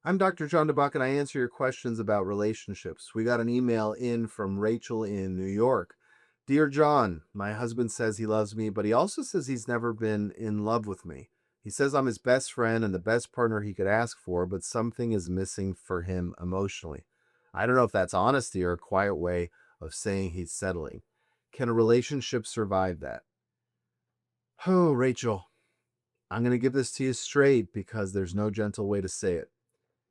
I'm Dr. John Dabach, and I answer your questions about relationships. We got an email in from Rachel in New York. Dear John, my husband says he loves me, but he also says he's never been in love with me. He says I'm his best friend and the best partner he could ask for, but something is missing for him emotionally. I don't know if that's honesty or a quiet way of saying he's settling. Can a relationship survive that? Oh, Rachel, I'm going to give this to you straight because there's no gentle way to say it.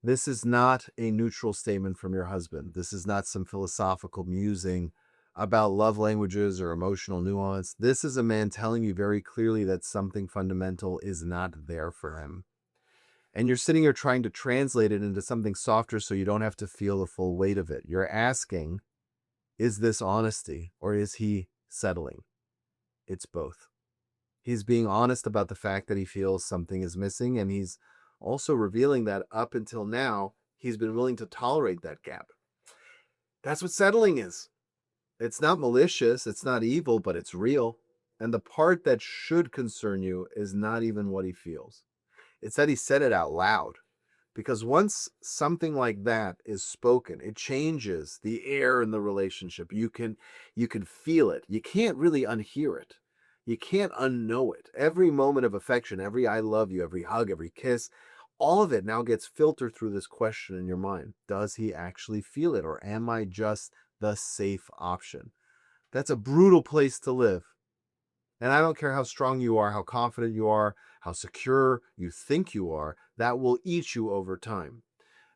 This is not a neutral statement from your husband. This is not some philosophical musing about love languages or emotional nuance. This is a man telling you very clearly that something fundamental is not there for him. And you're sitting here trying to translate it into something softer so you don't have to feel the full weight of it. You're asking, is this honesty or is he settling? It's both. He's being honest about the fact that he feels something is missing, and he's also revealing that up until now, he's been willing to tolerate that gap. That's what settling is. It's not malicious, it's not evil, but it's real. And the part that should concern you is not even what he feels. It's that he said it out loud. Because once something like that is spoken, it changes the air in the relationship. You can feel it. You can't really unhear it. You can't unknow it. Every moment of affection, every I love you, every hug, every kiss, all of it now gets filtered through this question in your mind. Does he actually feel it, or am I just the safe option? That's a brutal place to live. And I don't care how strong you are, how confident you are, how secure you think you are, that will eat you over time.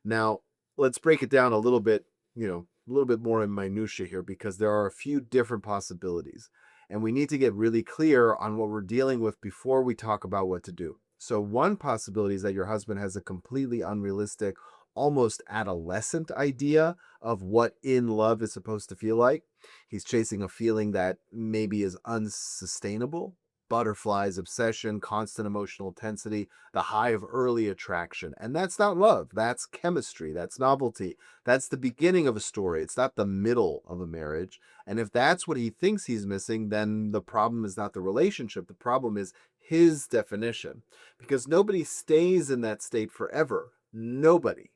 Now, let's break it down a little bit, a little bit more in minutia here, because there are a few different possibilities. And we need to get really clear on what we're dealing with before we talk about what to do. So one possibility is that your husband has a completely unrealistic, almost adolescent idea of what in love is supposed to feel like. He's chasing a feeling that maybe is unsustainable. Butterflies, obsession, constant emotional intensity, the high of early attraction. And that's not love. That's chemistry. That's novelty. That's the beginning of a story. It's not the middle of a marriage. And if that's what he thinks he's missing, then the problem is not the relationship. The problem is his definition. Because nobody stays in that state forever. Nobody.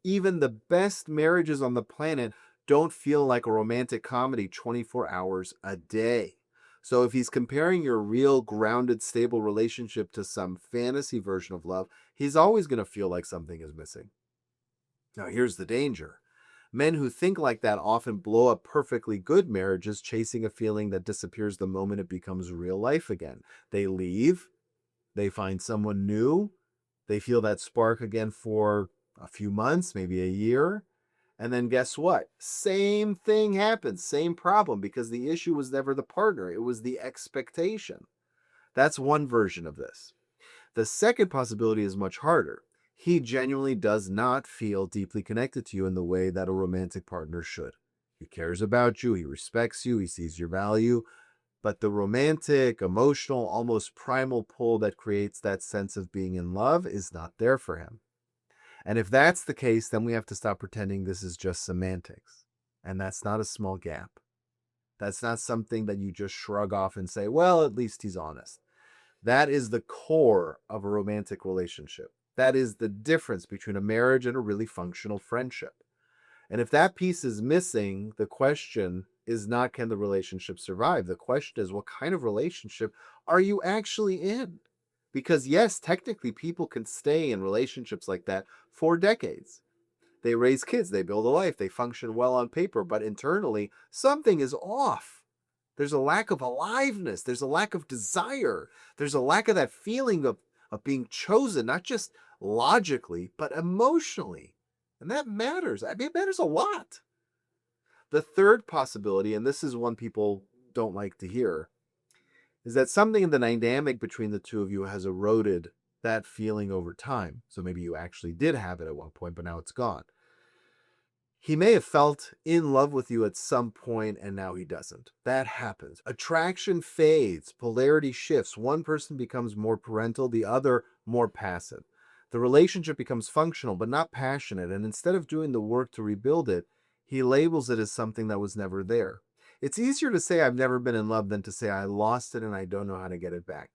Even the best marriages on the planet don't feel like a romantic comedy 24 hours a day. So if he's comparing your real, grounded, stable relationship to some fantasy version of love, he's always going to feel like something is missing. Now, here's the danger. Men who think like that often blow up perfectly good marriages, chasing a feeling that disappears the moment it becomes real life again. They leave, they find someone new, they feel that spark again for a few months, maybe a year. And then guess what? Same thing happens, same problem, because the issue was never the partner, it was the expectation. That's one version of this. The second possibility is much harder. He genuinely does not feel deeply connected to you in the way that a romantic partner should. He cares about you, he respects you, he sees your value, but the romantic, emotional, almost primal pull that creates that sense of being in love is not there for him. And if that's the case, then we have to stop pretending this is just semantics. And that's not a small gap. That's not something that you just shrug off and say, well, at least he's honest. That is the core of a romantic relationship. That is the difference between a marriage and a really functional friendship. And if that piece is missing, the question is not, can the relationship survive? The question is, what kind of relationship are you actually in? Because yes, technically people can stay in relationships like that for decades. They raise kids, they build a life, they function well on paper, but internally something is off. There's a lack of aliveness, there's a lack of desire, there's a lack of that feeling of being chosen, not just logically, but emotionally. And that matters. I mean, it matters a lot. The third possibility, and this is one people don't like to hear, is that something in the dynamic between the two of you has eroded that feeling over time. So maybe you actually did have it at one point, but now it's gone. He may have felt in love with you at some point and now he doesn't. That happens. Attraction fades, polarity shifts. One person becomes more parental, the other more passive. The relationship becomes functional but not passionate, and instead of doing the work to rebuild it, he labels it as something that was never there. It's easier to say I've never been in love than to say I lost it and I don't know how to get it back.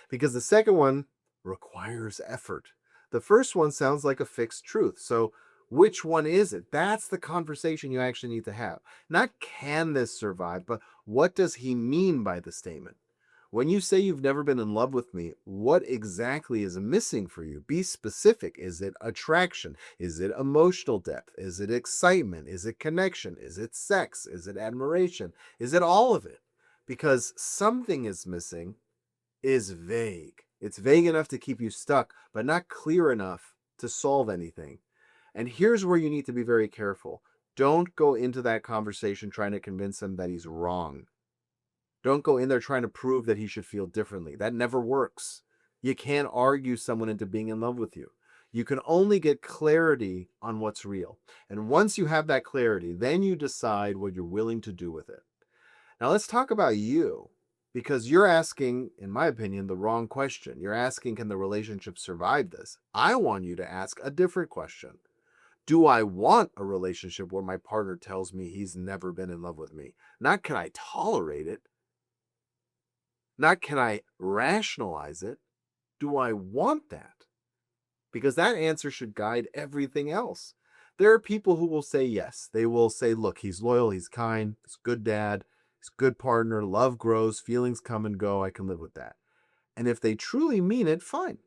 Because the second one requires effort. The first one sounds like a fixed truth. So, which one is it? That's the conversation you actually need to have. Not can this survive, but what does he mean by the statement? When you say you've never been in love with me, what exactly is missing for you? Be specific. Is it attraction? Is it emotional depth? Is it excitement? Is it connection? Is it sex? Is it admiration? Is it all of it? Because something is missing is vague. It's vague enough to keep you stuck, but not clear enough to solve anything. And here's where you need to be very careful. Don't go into that conversation trying to convince him that he's wrong. Don't go in there trying to prove that he should feel differently. That never works. You can't argue someone into being in love with you. You can only get clarity on what's real. And once you have that clarity, then you decide what you're willing to do with it. Now let's talk about you, because you're asking, in my opinion, the wrong question. You're asking, can the relationship survive this? I want you to ask a different question. Do I want a relationship where my partner tells me he's never been in love with me? Not can I tolerate it? Not can I rationalize it? Do I want that? Because that answer should guide everything else. There are people who will say yes. They will say, look, he's loyal, he's kind, he's a good dad, he's a good partner, love grows, feelings come and go, I can live with that. And if they truly mean it, fine.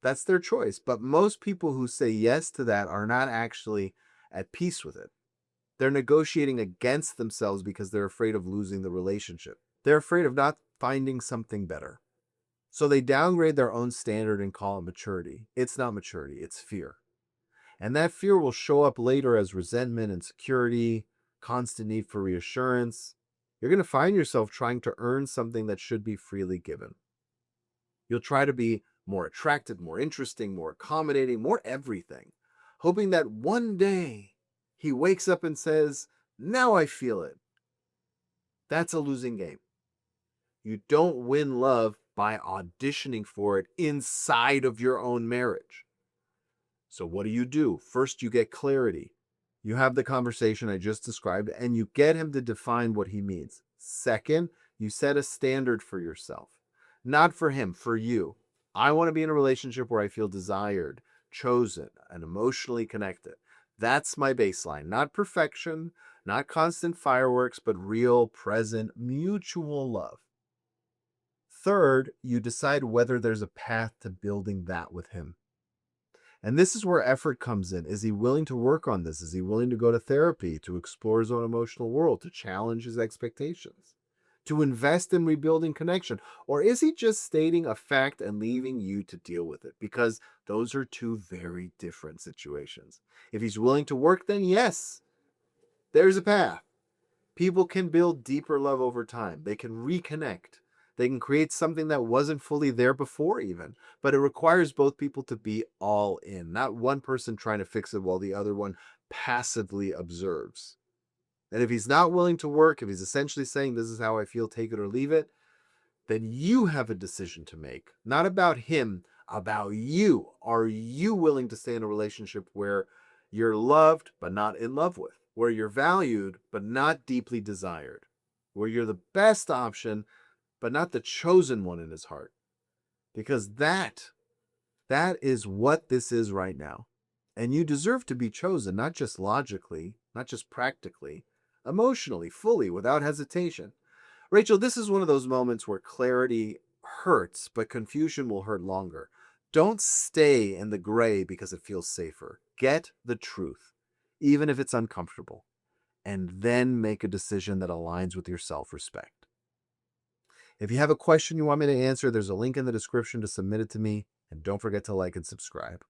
That's their choice. But most people who say yes to that are not actually at peace with it. They're negotiating against themselves because they're afraid of losing the relationship. They're afraid of not finding something better. So they downgrade their own standard and call it maturity. It's not maturity, it's fear. And that fear will show up later as resentment, insecurity, constant need for reassurance. You're going to find yourself trying to earn something that should be freely given. You'll try to be more attractive, more interesting, more accommodating, more everything, hoping that one day he wakes up and says, now I feel it. That's a losing game. You don't win love by auditioning for it inside of your own marriage. So what do? First, you get clarity. You have the conversation I just described, and you get him to define what he means. Second, you set a standard for yourself. Not for him, for you. I want to be in a relationship where I feel desired, chosen, and emotionally connected. That's my baseline. Not perfection, not constant fireworks, but real, present, mutual love. Third, you decide whether there's a path to building that with him. And this is where effort comes in. Is he willing to work on this? Is he willing to go to therapy, to explore his own emotional world, to challenge his expectations, to invest in rebuilding connection? Or is he just stating a fact and leaving you to deal with it? Because those are two very different situations. If he's willing to work, then yes, there's a path. People can build deeper love over time. They can reconnect. They can create something that wasn't fully there before even. But it requires both people to be all in, not one person trying to fix it while the other one passively observes. And if he's not willing to work, if he's essentially saying, this is how I feel, take it or leave it, then you have a decision to make. Not about him, about you. Are you willing to stay in a relationship where you're loved but not in love with? Where you're valued but not deeply desired? Where you're the best option but not the chosen one in his heart? Because that is what this is right now. And you deserve to be chosen, not just logically, not just practically, emotionally, fully, without hesitation. Rachel, this is one of those moments where clarity hurts, but confusion will hurt longer. Don't stay in the gray because it feels safer. Get the truth, even if it's uncomfortable, and then make a decision that aligns with your self-respect. If you have a question you want me to answer, there's a link in the description to submit it to me, and don't forget to like and subscribe.